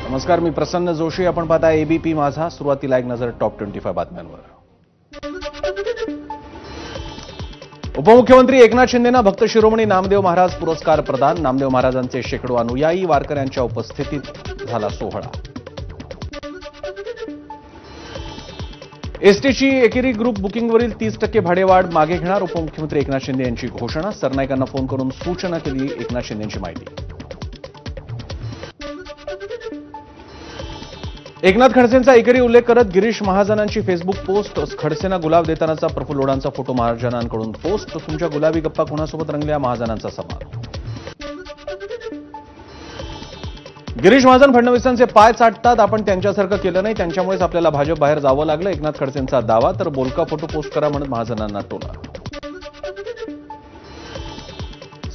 नमस्कार, मी प्रसन्न जोशी. आपण पाहता एबीपी माझा. सुरुवातीला एक नजर टॉप 25 बातम्यांवर. उपमुख्यमंत्री एकनाथ शिंदेंना भक्त शिरोमणी नामदेव महाराज पुरस्कार प्रदान. नामदेव महाराजांचे शेकडो अनुयायी वारकऱ्यांच्या उपस्थितीत झाला सोहळा. एसटीची एकेरी ग्रुप बुकिंगवरील 30% भाडेवाढ मागे घेणार. उपमुख्यमंत्री एकनाथ शिंदे यांची घोषणा. सरनाईकांना फोन करून सूचना केली एकनाथ शिंदेंची माहिती. एकनाथ खडसेंचा एकेरी उल्लेख करत गिरीश महाजनांची फेसबुक पोस्ट. खडसेंना गुलाब देतानाचा प्रफुल्ल लोढांचा फोटो महाजनांकडून पोस्ट. तुमच्या गुलाबी गप्पा कोणासोबत रंगल्या, महाजनांचा सवाल. गिरीश महाजन फडणवीसांचे पाय चाटतात. आपण त्यांच्यासारखं केलं नाही, त्यांच्यामुळेच आपल्याला भाजप बाहेर जावं लागलं. एकनाथ खडसेंचा दावा. तर बोलका फोटो पोस्ट करा म्हणत महाजनांना टोला.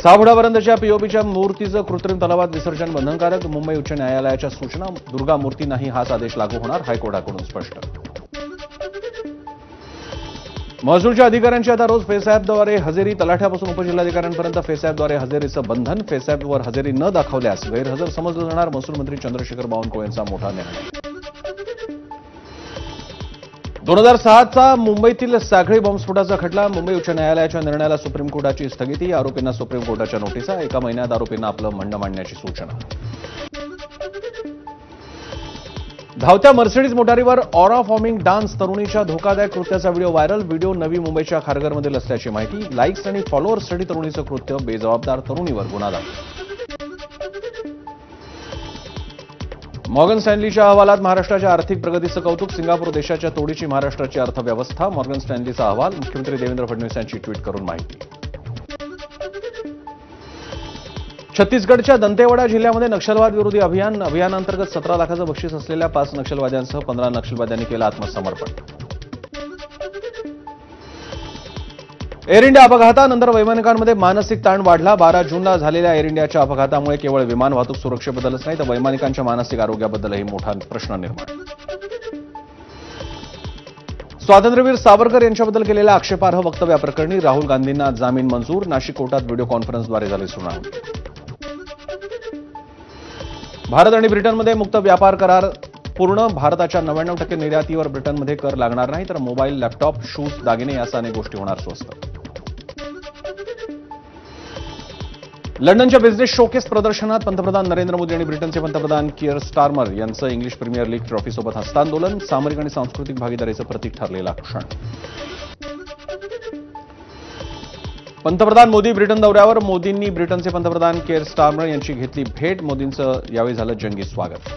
6 फुटापर्यंतच्या पीओपीच्या मूर्तीचं कृत्रिम तलावात विसर्जन बंधनकारक. मुंबई उच्च न्यायालयाच्या सूचना. दुर्गा मूर्ती नाही हाच आदेश लागू होणार. हायकोर्टाकडून स्पष्ट. महसूलच्या अधिकाऱ्यांची आता रोज फेस ॲपद्वारे हजेरी. तलाठ्यापासून उपजिल्हाधिकाऱ्यांपर्यंत फेस ॲपद्वारे हजेरीचं बंधन. फेस ॲपवर हजेरी न दाखवल्यास गैरहजर समजलं जाणार. महसूल मंत्री चंद्रशेखर बावनकुळेंचा मोठा निर्णय. 2006चा मुंबईतील साखळी बॉम्बस्फोटाचा खटला. मुंबई उच्च न्यायालयाच्या निर्णयाला सुप्रीम कोर्टाची स्थगिती. आरोपींना सुप्रीम कोर्टाच्या नोटिसा. 1 महिन्यात आरोपींना आपलं म्हणणं मांडण्याची सूचना. धावत्या मर्सिडीज मोटारीवर ऑरा फॉर्मिंग डान्स. तरुणीच्या धोकादायक कृत्याचा व्हिडिओ व्हायरल. व्हिडिओ नवी मुंबईच्या खारघरमधील असल्याची माहिती. लाईक्स आणि फॉलोअर्ससाठी तरुणीचं कृत्य. बेजबाबदार तरुणीवर गुन्हा दाखल. मॉर्गन स्टॅनलीच्या अहवालात महाराष्ट्राच्या आर्थिक प्रगतीचं कौतुक. सिंगापूर देशाच्या तोडीची महाराष्ट्राची अर्थव्यवस्था. मॉर्गन स्टॅनलीचा अहवाल. मुख्यमंत्री देवेंद्र फडणवीस यांची ट्विट करून माहिती. छत्तीसगडच्या दंतेवाडा जिल्ह्यामध्ये नक्षलवाद विरोधी अभियान. अभियानांतर्गत 17 लाखाचं बक्षीस असलेल्या 5 नक्षलवाद्यांसह 15 नक्षलवाद्यांनी केलं आत्मसमर्पण. एअर इंडिया अपघातानंतर वैमानिकांमध्ये मानसिक ताण वाढला. 12 जूनला झालेल्या एअर इंडियाच्या अपघातामुळे केवळ विमान वाहतूक सुरक्षेबद्दलच नाही तर वैमानिकांच्या मानसिक आरोग्याबद्दलही मोठा प्रश्न निर्माण. स्वातंत्र्यवीर सावरकर यांच्याबद्दल केलेल्या आक्षेपार्ह वक्तव्याप्रकरणी राहुल गांधींना जामीन मंजूर. नाशिक कोर्टात व्हिडिओ कॉन्फरन्सद्वारे झाली सुनावणी. भारत आणि ब्रिटनमध्ये मुक्त व्यापार करार पूर्ण. भारताच्या 99% निर्यातीवर ब्रिटनमध्ये कर लागणार नाही. तर मोबाईल, लॅपटॉप, शूज, दागिने यासह अनेक गोष्टी होणार स्वस्त. लंडनच्या बिझनेस शोकेस प्रदर्शनात पंतप्रधान नरेंद्र मोदी आणि ब्रिटनचे पंतप्रधान कियर स्टारमर यांचं इंग्लिश प्रीमियर लीग ट्रॉफीसोबत हस्तांदोलन. सामरिक आणि सांस्कृतिक भागीदारीचं प्रतीक ठरलेला क्षण. पंतप्रधान मोदी ब्रिटन दौऱ्यावर. मोदींनी ब्रिटनचे पंतप्रधान कियर स्टारमर यांची घेतली भेट. मोदींचं यावेळी झालं जंगी स्वागत.